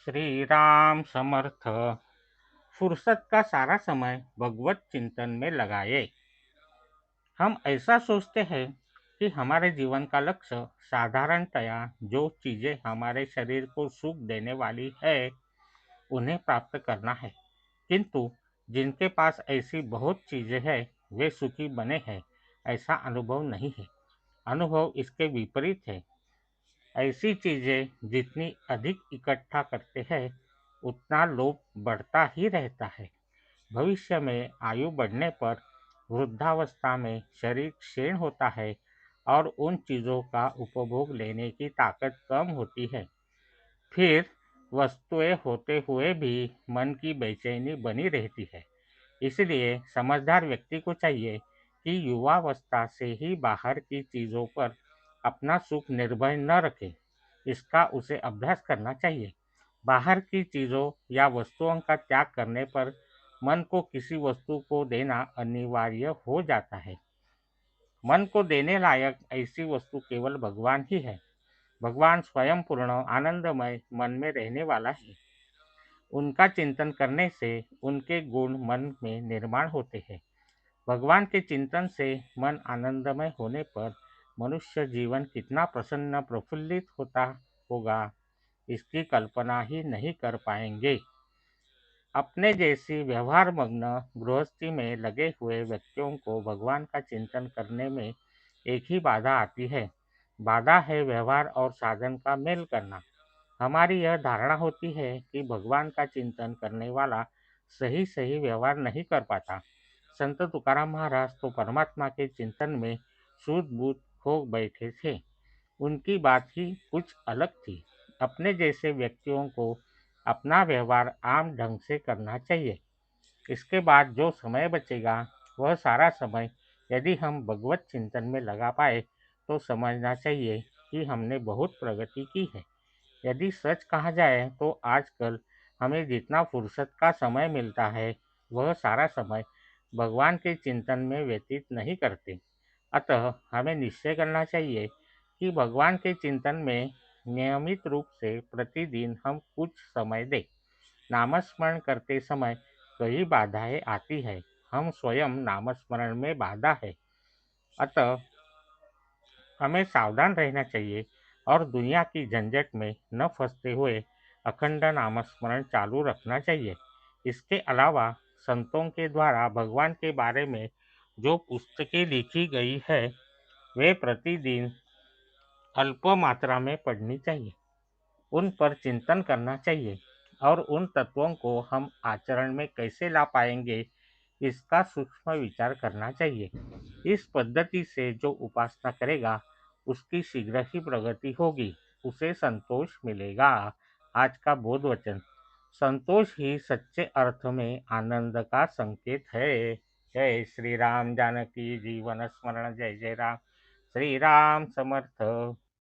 श्री राम समर्थ। फुर्सत का सारा समय भगवत चिंतन में लगाए। हम ऐसा सोचते हैं कि हमारे जीवन का लक्ष्य साधारणतया जो चीजें हमारे शरीर को सुख देने वाली है उन्हें प्राप्त करना है, किंतु जिनके पास ऐसी बहुत चीजें हैं वे सुखी बने हैं, ऐसा अनुभव नहीं है। अनुभव इसके विपरीत है। ऐसी चीजें जितनी अधिक इकट्ठा करते हैं उतना लोभ बढ़ता ही रहता है। भविष्य में आयु बढ़ने पर वृद्धावस्था में शरीर क्षीण होता है और उन चीज़ों का उपभोग लेने की ताकत कम होती है। फिर वस्तुएं होते हुए भी मन की बेचैनी बनी रहती है। इसलिए समझदार व्यक्ति को चाहिए कि युवावस्था से ही बाहर की चीज़ों पर अपना सुख निर्भर न रखे। इसका उसे अभ्यास करना चाहिए। बाहर की चीज़ों या वस्तुओं का त्याग करने पर मन को किसी वस्तु को देना अनिवार्य हो जाता है। मन को देने लायक ऐसी वस्तु केवल भगवान ही है। भगवान स्वयं पूर्ण आनंदमय मन में रहने वाला है। उनका चिंतन करने से उनके गुण मन में निर्माण होते हैं। भगवान के चिंतन से मन आनंदमय होने पर मनुष्य जीवन कितना प्रसन्न प्रफुल्लित होता होगा, इसकी कल्पना ही नहीं कर पाएंगे। अपने जैसी व्यवहार मग्न गृहस्थी में लगे हुए व्यक्तियों को भगवान का चिंतन करने में एक ही बाधा आती है। बाधा है व्यवहार और साधन का मेल करना। हमारी यह धारणा होती है कि भगवान का चिंतन करने वाला सही सही व्यवहार नहीं कर पाता। संत तुकाराम महाराज तो परमात्मा के चिंतन में सूझ बूझ खो बैठे थे। उनकी बात ही कुछ अलग थी। अपने जैसे व्यक्तियों को अपना व्यवहार आम ढंग से करना चाहिए। इसके बाद जो समय बचेगा वह सारा समय यदि हम भगवत चिंतन में लगा पाए तो समझना चाहिए कि हमने बहुत प्रगति की है। यदि सच कहा जाए तो आजकल हमें जितना फुर्सत का समय मिलता है वह सारा समय भगवान के चिंतन में व्यतीत नहीं करते। अतः हमें निश्चय करना चाहिए कि भगवान के चिंतन में नियमित रूप से प्रतिदिन हम कुछ समय दें। नामस्मरण करते समय कई बाधाएं आती है। हम स्वयं नामस्मरण में बाधा है। अतः हमें सावधान रहना चाहिए और दुनिया की झंझट में न फंसते हुए अखंड नामस्मरण चालू रखना चाहिए। इसके अलावा संतों के द्वारा भगवान के बारे में जो पुस्तकें लिखी गई है वे प्रतिदिन अल्प मात्रा में पढ़नी चाहिए। उन पर चिंतन करना चाहिए और उन तत्वों को हम आचरण में कैसे ला पाएंगे इसका सूक्ष्म विचार करना चाहिए। इस पद्धति से जो उपासना करेगा उसकी शीघ्र ही प्रगति होगी, उसे संतोष मिलेगा। आज का बोध वचन। संतोष ही सच्चे अर्थ में आनंद का संकेत है। जय श्री राम। जानकी जीवन स्मरण। जय जय राम। श्री राम समर्थ।